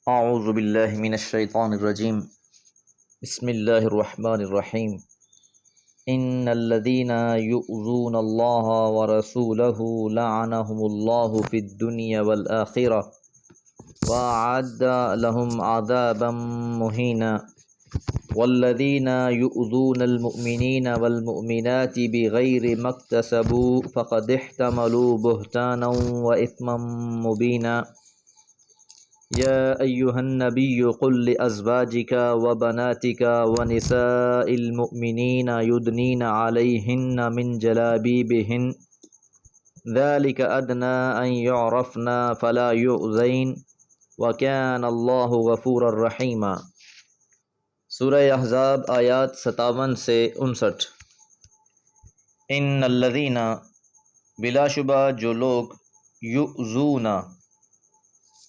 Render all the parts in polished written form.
اعوذ باللہ من الشیطان الرجیم بسم اللہ الرحمن الرحیم ان الذین یؤذون اللہ ورسولہ لعنہم اللہ فی الدنیا والآخرہ وأعد لهم عذابا مہینا والذین یؤذون المؤمنین والمؤمنات بغیر ما اکتسبوا فقد احتملوا بہتانا وإثما مبینا یا ایہا النبی قل لأزواجک وبناتک ونساء المؤمنین یدنین علیہن من جلابیبہن ذلک ادنی ان یعرفن فلا یؤذین وکان اللہ غفورا رحیما۔ سورہ احزاب آیات 57 سے 59۔ ان الذین، بلا شبہ جو لوگ، یؤذون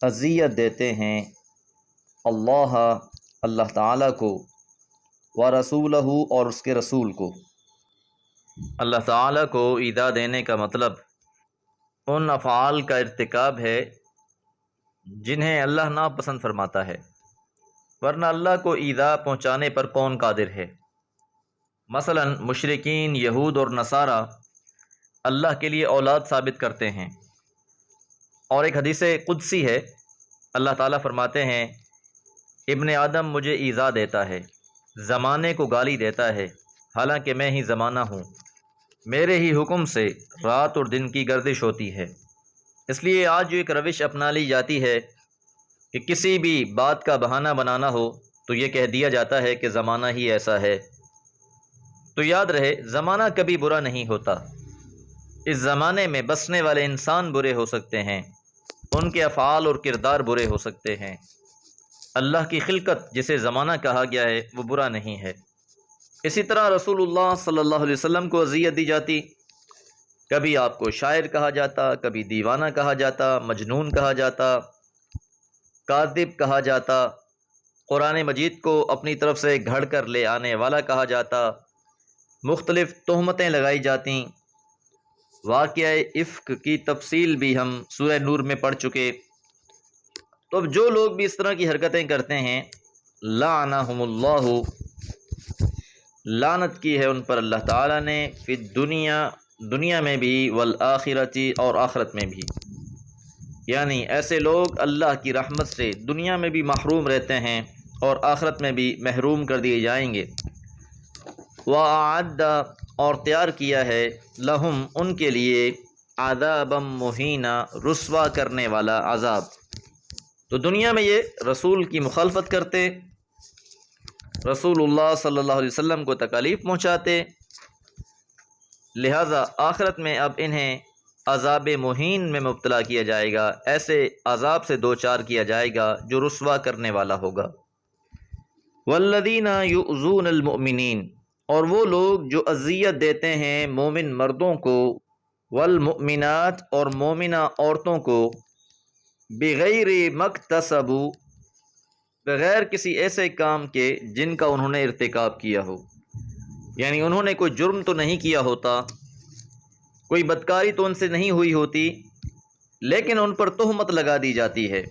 اذیت دیتے ہیں، اللہ تعالیٰ کو، ورسولہ اور اس کے رسول کو۔ اللہ تعالیٰ کو ایذا دینے کا مطلب ان افعال کا ارتکاب ہے جنہیں اللہ ناپسند فرماتا ہے، ورنہ اللہ کو ایذا پہنچانے پر کون قادر ہے؟ مثلا مشرکین یہود اور نصارہ اللہ کے لیے اولاد ثابت کرتے ہیں، اور ایک حدیث قدسی ہے، اللہ تعالیٰ فرماتے ہیں ابن آدم مجھے ایذا دیتا ہے، زمانے کو گالی دیتا ہے، حالانکہ میں ہی زمانہ ہوں، میرے ہی حکم سے رات اور دن کی گردش ہوتی ہے۔ اس لیے آج جو ایک روش اپنا لی جاتی ہے کہ کسی بھی بات کا بہانہ بنانا ہو تو یہ کہہ دیا جاتا ہے کہ زمانہ ہی ایسا ہے۔ تو یاد رہے، زمانہ کبھی برا نہیں ہوتا، اس زمانے میں بسنے والے انسان برے ہو سکتے ہیں، ان کے افعال اور کردار برے ہو سکتے ہیں۔ اللہ کی خلقت جسے زمانہ کہا گیا ہے وہ برا نہیں ہے۔ اسی طرح رسول اللہ صلی اللہ علیہ وسلم کو اذیت دی جاتی، کبھی آپ کو شاعر کہا جاتا، کبھی دیوانہ کہا جاتا، مجنون کہا جاتا، کاذب کہا جاتا، قرآن مجید کو اپنی طرف سے گھڑ کر لے آنے والا کہا جاتا، مختلف تہمتیں لگائی جاتیں۔ واقعہ افک کی تفصیل بھی ہم سورہ نور میں پڑھ چکے۔ تو اب جو لوگ بھی اس طرح کی حرکتیں کرتے ہیں، لعنہم اللہ، لعنت کی ہے ان پر اللہ تعالیٰ نے، فی الدنیا، دنیا میں بھی، والآخرۃ اور آخرت میں بھی، یعنی ایسے لوگ اللہ کی رحمت سے دنیا میں بھی محروم رہتے ہیں اور آخرت میں بھی محروم کر دیے جائیں گے۔ وَأَعَدَّ اور تیار کیا ہے، لہم ان کے لیے، عذابا مہینا رسوا کرنے والا عذاب۔ تو دنیا میں یہ رسول کی مخالفت کرتے، رسول اللہ صلی اللہ علیہ وسلم کو تکالیف پہنچاتے، لہٰذا آخرت میں اب انہیں عذاب مہین میں مبتلا کیا جائے گا، ایسے عذاب سے دوچار کیا جائے گا جو رسوا کرنے والا ہوگا۔ والذین یؤذون المؤمنین، اور وہ لوگ جو اذیت دیتے ہیں مومن مردوں کو، والمؤمنات اور مومنہ عورتوں کو، بغیر ما اکتسبوا، بغیر کسی ایسے کام کے جن کا انہوں نے ارتکاب کیا ہو، یعنی انہوں نے کوئی جرم تو نہیں کیا ہوتا، کوئی بدکاری تو ان سے نہیں ہوئی ہوتی، لیکن ان پر تہمت لگا دی جاتی ہے۔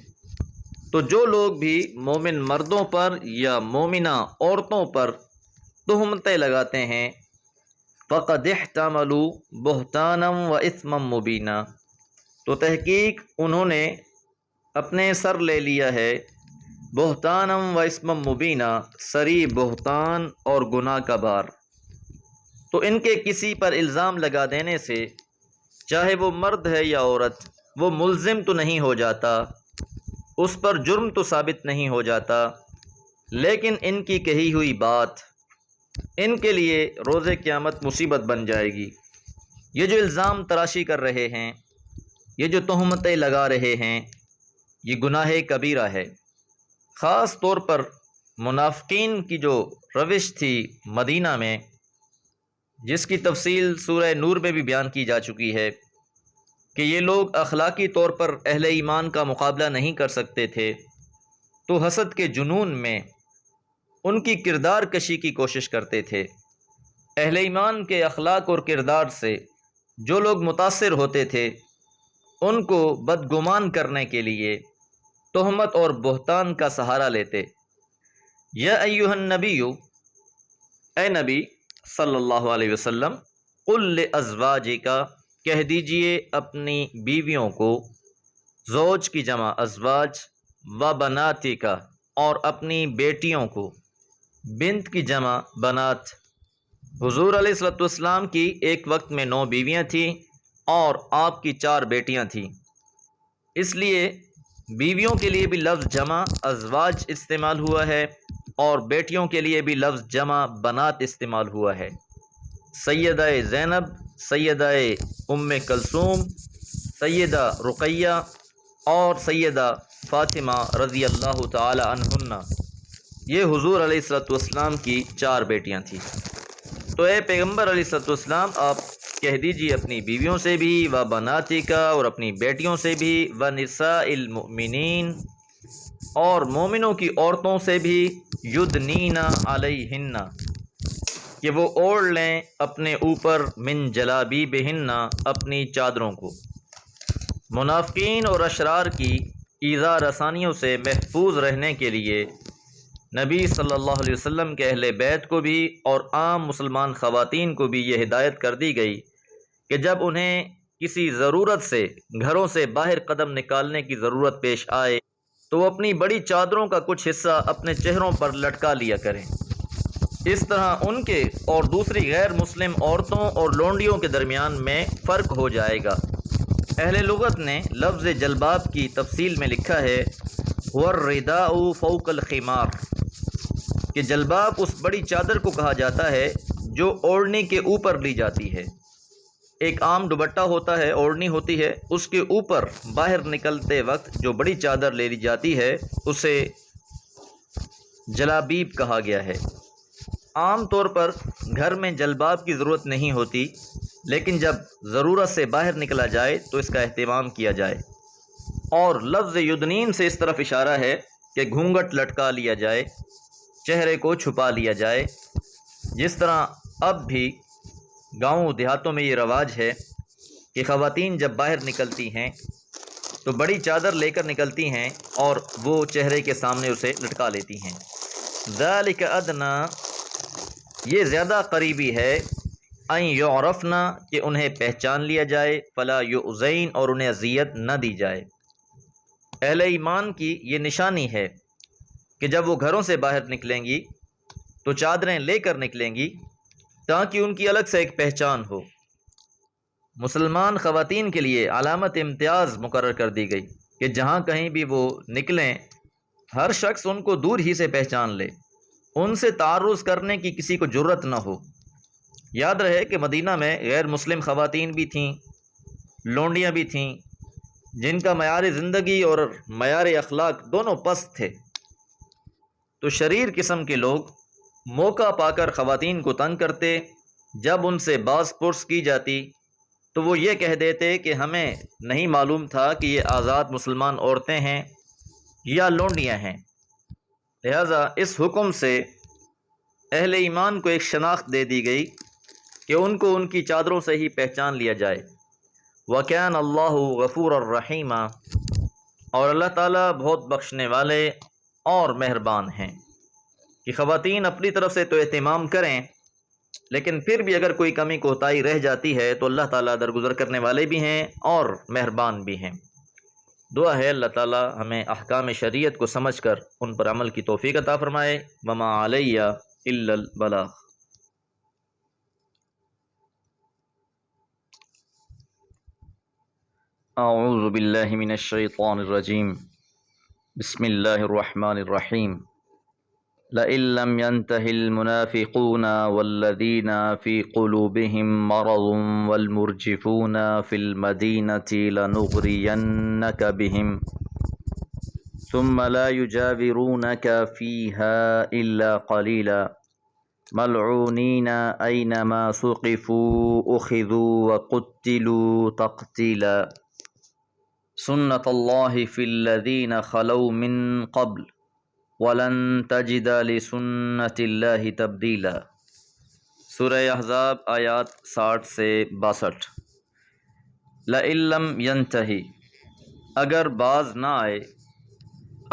تو جو لوگ بھی مومن مردوں پر یا مومنہ عورتوں پر تہمتیں لگاتے ہیں، فقد احتملوا بہتانا واثما مبینا، تو تحقیق انہوں نے اپنے سر لے لیا ہے بہتانا واثما مبینا، صریح بہتان اور گناہ کا بار۔ تو ان کے کسی پر الزام لگا دینے سے، چاہے وہ مرد ہے یا عورت، وہ ملزم تو نہیں ہو جاتا، اس پر جرم تو ثابت نہیں ہو جاتا، لیکن ان کی کہی ہوئی بات ان کے لیے روز قیامت مصیبت بن جائے گی۔ یہ جو الزام تراشی کر رہے ہیں، یہ جو تہمتیں لگا رہے ہیں، یہ گناہ کبیرہ ہے۔ خاص طور پر منافقین کی جو روش تھی مدینہ میں، جس کی تفصیل سورہ نور میں بھی بیان کی جا چکی ہے کہ یہ لوگ اخلاقی طور پر اہل ایمان کا مقابلہ نہیں کر سکتے تھے، تو حسد کے جنون میں ان کی کردار کشی کی کوشش کرتے تھے۔ اہل ایمان کے اخلاق اور کردار سے جو لوگ متاثر ہوتے تھے، ان کو بدگمان کرنے کے لیے تہمت اور بہتان کا سہارا لیتے۔ یا ایھا النبی، اے نبی صلی اللہ علیہ وسلم، قل لازواجک، کہہ دیجئے اپنی بیویوں کو، زوج کی جمع ازواج، و بناتک، اور اپنی بیٹیوں کو، بنت کی جمع بنات۔ حضور علیہ الصلوۃ والسلام کی ایک وقت میں 9 بیویاں تھیں اور آپ کی 4 بیٹیاں تھیں، اس لیے بیویوں کے لیے بھی لفظ جمع ازواج استعمال ہوا ہے اور بیٹیوں کے لیے بھی لفظ جمع بنات استعمال ہوا ہے۔ سیدہ زینب، سیدہ ام کلثوم، سیدہ رقیہ اور سیدہ فاطمہ رضی اللہ تعالی عنہن، یہ حضور علیہ الصلوۃ والسلام کی 4 بیٹیاں تھیں۔ تو اے پیغمبر علیہ الصلوۃ والسلام، آپ کہہ دیجیے اپنی بیویوں سے بھی، و بناتک، اور اپنی بیٹیوں سے بھی، و نساء المؤمنین، اور مومنوں کی عورتوں سے بھی، یدنین علیہن، کہ وہ اوڑھ لیں اپنے اوپر، من جلابیبہن، اپنی چادروں کو۔ منافقین اور اشرار کی ایذا رسانیوں سے محفوظ رہنے کے لیے نبی صلی اللہ علیہ وسلم کے اہل بیت کو بھی اور عام مسلمان خواتین کو بھی یہ ہدایت کر دی گئی کہ جب انہیں کسی ضرورت سے گھروں سے باہر قدم نکالنے کی ضرورت پیش آئے تو وہ اپنی بڑی چادروں کا کچھ حصہ اپنے چہروں پر لٹکا لیا کریں۔ اس طرح ان کے اور دوسری غیر مسلم عورتوں اور لونڈیوں کے درمیان میں فرق ہو جائے گا۔ اہل لغت نے لفظ جلباب کی تفصیل میں لکھا ہے والرداء فوق الخمار، کہ جلباب اس بڑی چادر کو کہا جاتا ہے جو اوڑھنی کے اوپر لی جاتی ہے۔ ایک عام دوپٹہ ہوتا ہے، اوڑھنی ہوتی ہے، اس کے اوپر باہر نکلتے وقت جو بڑی چادر لے لی جاتی ہے اسے جلابیب کہا گیا ہے۔ عام طور پر گھر میں جلباب کی ضرورت نہیں ہوتی، لیکن جب ضرورت سے باہر نکلا جائے تو اس کا اہتمام کیا جائے۔ اور لفظ یدنین سے اس طرف اشارہ ہے کہ گھونگھٹ لٹکا لیا جائے، چہرے کو چھپا لیا جائے، جس طرح اب بھی گاؤں دیہاتوں میں یہ رواج ہے کہ خواتین جب باہر نکلتی ہیں تو بڑی چادر لے کر نکلتی ہیں اور وہ چہرے کے سامنے اسے لٹکا لیتی ہیں۔ ذالک ادنی، یہ زیادہ قریبی ہے، ان یعرفنا، کہ انہیں پہچان لیا جائے، فلا یؤذین، اور انہیں اذیت نہ دی جائے۔ اہل ایمان کی یہ نشانی ہے کہ جب وہ گھروں سے باہر نکلیں گی تو چادریں لے کر نکلیں گی تاکہ ان کی الگ سے ایک پہچان ہو۔ مسلمان خواتین کے لیے علامت امتیاز مقرر کر دی گئی کہ جہاں کہیں بھی وہ نکلیں ہر شخص ان کو دور ہی سے پہچان لے، ان سے تعرض کرنے کی کسی کو جرت نہ ہو۔ یاد رہے کہ مدینہ میں غیر مسلم خواتین بھی تھیں، لونڈیاں بھی تھیں، جن کا معیار زندگی اور معیار اخلاق دونوں پست تھے۔ تو شریر قسم کے لوگ موقع پا کر خواتین کو تنگ کرتے، جب ان سے باز پرس کی جاتی تو وہ یہ کہہ دیتے کہ ہمیں نہیں معلوم تھا کہ یہ آزاد مسلمان عورتیں ہیں یا لونڈیاں ہیں۔ لہذا اس حکم سے اہل ایمان کو ایک شناخت دے دی گئی کہ ان کو ان کی چادروں سے ہی پہچان لیا جائے۔ وَكَانَ اللَّهُ غَفُورًا رَحِيمًا، اور اللہ تعالیٰ بہت بخشنے والے اور مہربان ہیں۔ کہ خواتین اپنی طرف سے تو اہتمام کریں، لیکن پھر بھی اگر کوئی کمی کوتاہی رہ جاتی ہے تو اللہ تعالیٰ درگزر کرنے والے بھی ہیں اور مہربان بھی ہیں۔ دعا ہے اللہ تعالیٰ ہمیں احکام شریعت کو سمجھ کر ان پر عمل کی توفیق عطا فرمائے۔ وما علیہ الا البلاغ۔ اعوذ باللہ من الشیطان الرجیم، بسم اللہ الرحمن الرحیم۔ لئن لم ينته المنافقون والذين في قلوبهم مرض والمرجفون في المدينة لنغرينك بهم ثم لا يجاورونك فيها إلا قليلا ملعونين أينما ثقفوا أخذوا وقتلوا تقتيلا سنة الله في الذين خلوا من قبل وَلَن تَجِدَ لِسُنَّةِ اللَّهِ تَبْدِيلًا۔ سورہ احزاب آیات 60 سے 62۔ لَئِن لَّمْ يَنْتَهِ، اگر باز نہ آئے،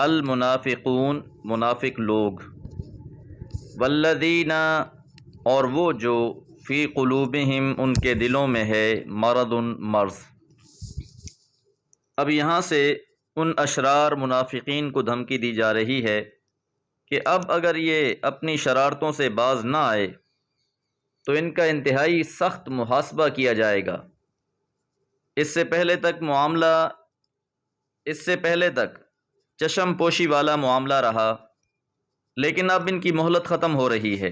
المنافقون منافق لوگ، والذین اور وہ جو فی قلوبہم ان کے دلوں میں ہے مرض مرض۔ اب یہاں سے ان اشرار منافقین کو دھمکی دی جا رہی ہے کہ اب اگر یہ اپنی شرارتوں سے باز نہ آئے تو ان کا انتہائی سخت محاسبہ کیا جائے گا۔ اس سے پہلے تک چشم پوشی والا معاملہ رہا، لیکن اب ان کی مہلت ختم ہو رہی ہے۔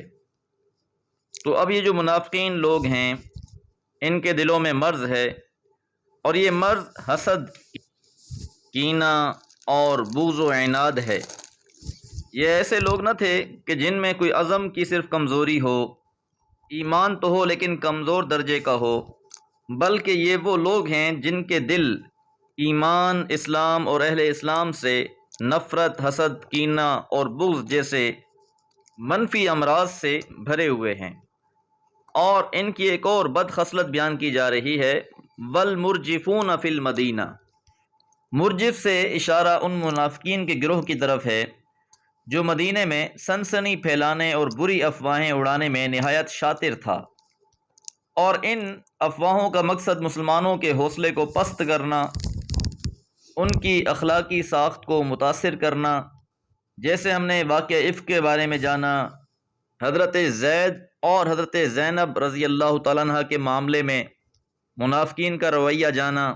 تو اب یہ جو منافقین لوگ ہیں ان کے دلوں میں مرض ہے، اور یہ مرض حسد، کینہ اور بغض و عناد ہے۔ یہ ایسے لوگ نہ تھے کہ جن میں کوئی عزم کی صرف کمزوری ہو، ایمان تو ہو لیکن کمزور درجے کا ہو، بلکہ یہ وہ لوگ ہیں جن کے دل ایمان، اسلام اور اہل اسلام سے نفرت، حسد، کینہ اور بغض جیسے منفی امراض سے بھرے ہوئے ہیں۔ اور ان کی ایک اور بد خصلت بیان کی جا رہی ہے، والمرجفون فی المدینہ۔ مرجف سے اشارہ ان منافقین کے گروہ کی طرف ہے جو مدینے میں سنسنی پھیلانے اور بری افواہیں اڑانے میں نہایت شاطر تھا، اور ان افواہوں کا مقصد مسلمانوں کے حوصلے کو پست کرنا، ان کی اخلاقی ساخت کو متاثر کرنا۔ جیسے ہم نے واقعہ عفق کے بارے میں جانا، حضرت زید اور حضرت زینب رضی اللہ تعالیٰ عنہ کے معاملے میں منافقین کا رویہ جانا۔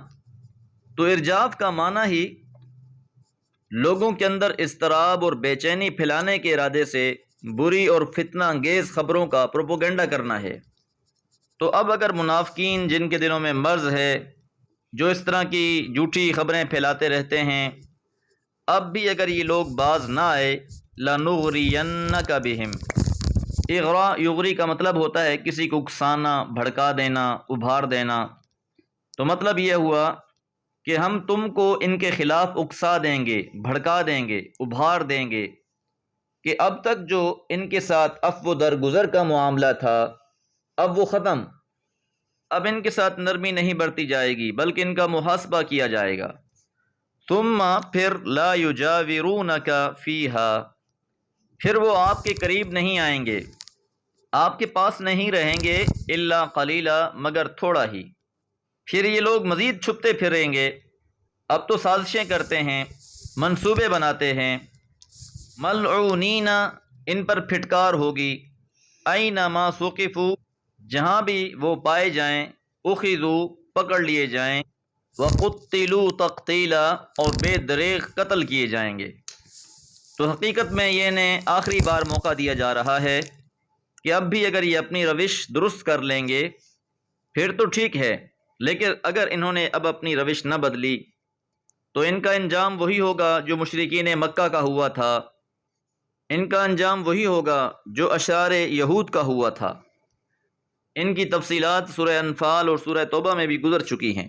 تو ارجاف کا معنی ہی لوگوں کے اندر اضطراب اور بے چینی پھیلانے کے ارادے سے بری اور فتنہ انگیز خبروں کا پروپیگنڈا کرنا ہے۔ تو اب اگر منافقین جن کے دلوں میں مرض ہے، جو اس طرح کی جھوٹی خبریں پھیلاتے رہتے ہیں، اب بھی اگر یہ لوگ باز نہ آئے، لَنُغْرِيَنَّكَ بِهِمْ۔ اغراء یغری کا مطلب ہوتا ہے کسی کو اکسانا، بھڑکا دینا، ابھار دینا۔ تو مطلب یہ ہوا کہ ہم تم کو ان کے خلاف اکسا دیں گے، بھڑکا دیں گے، ابھار دیں گے، کہ اب تک جو ان کے ساتھ عفو درگزر کا معاملہ تھا اب وہ ختم، اب ان کے ساتھ نرمی نہیں برتی جائے گی بلکہ ان کا محاسبہ کیا جائے گا۔ ثم پھر لا یجاورونک فیہا، پھر وہ آپ کے قریب نہیں آئیں گے، آپ کے پاس نہیں رہیں گے، الا قلیلا مگر تھوڑا ہی۔ پھر یہ لوگ مزید چھپتے پھریں گے، اب تو سازشیں کرتے ہیں، منصوبے بناتے ہیں۔ ملعونین، ان پر پھٹکار ہوگی، اینما ثقفوا، جہاں بھی وہ پائے جائیں، اخذوا، پکڑ لیے جائیں، وقتلوا تقتیلا، اور بے دریغ قتل کیے جائیں گے۔ تو حقیقت میں یہ انہیں آخری بار موقع دیا جا رہا ہے کہ اب بھی اگر یہ اپنی روش درست کر لیں گے پھر تو ٹھیک ہے، لیکن اگر انہوں نے اب اپنی روش نہ بدلی تو ان کا انجام وہی ہوگا جو مشرکین مکہ کا ہوا تھا، ان کا انجام وہی ہوگا جو اشرار یہود کا ہوا تھا۔ ان کی تفصیلات سورہ انفال اور سورہ توبہ میں بھی گزر چکی ہیں۔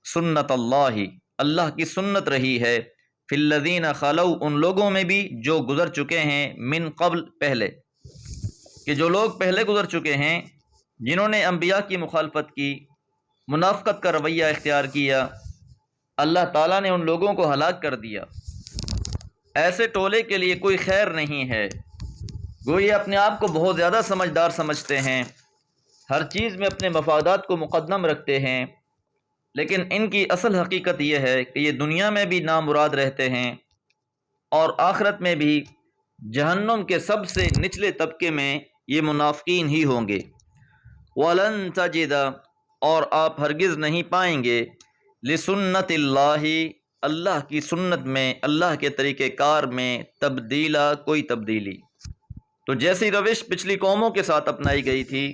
سنت اللہ، اللہ کی سنت رہی ہے، فی الذین خلو، ان لوگوں میں بھی جو گزر چکے ہیں، من قبل، پہلے، کہ جو لوگ پہلے گزر چکے ہیں جنہوں نے انبیاء کی مخالفت کی، منافقت کا رویہ اختیار کیا، اللہ تعالیٰ نے ان لوگوں کو ہلاک کر دیا۔ ایسے ٹولے کے لیے کوئی خیر نہیں ہے۔ گویا اپنے آپ کو بہت زیادہ سمجھدار سمجھتے ہیں، ہر چیز میں اپنے مفادات کو مقدم رکھتے ہیں، لیکن ان کی اصل حقیقت یہ ہے کہ یہ دنیا میں بھی نامراد رہتے ہیں اور آخرت میں بھی جہنم کے سب سے نچلے طبقے میں یہ منافقین ہی ہوں گے۔ وَلَن تَجِدَ، اور آپ ہرگز نہیں پائیں گے، لِسُنَّتِ اللَّهِ، اللہ کی سنت میں، اللہ کے طریقہ کار میں، تبدیلا، کوئی تبدیلی۔ تو جیسی روش پچھلی قوموں کے ساتھ اپنائی گئی تھی،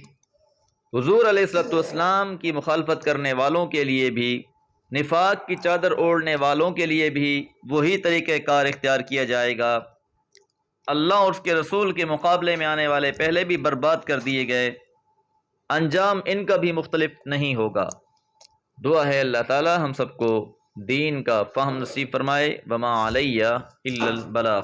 حضور علیہ الصلوۃ والسلام کی مخالفت کرنے والوں کے لیے بھی، نفاق کی چادر اوڑھنے والوں کے لیے بھی وہی طریقہ کار اختیار کیا جائے گا۔ اللہ اور اس کے رسول کے مقابلے میں آنے والے پہلے بھی برباد کر دیے گئے، انجام ان کا بھی مختلف نہیں ہوگا۔ دعا ہے اللہ تعالی ہم سب کو دین کا فہم نصیب فرمائے۔ وما علیہ الا البلاغ۔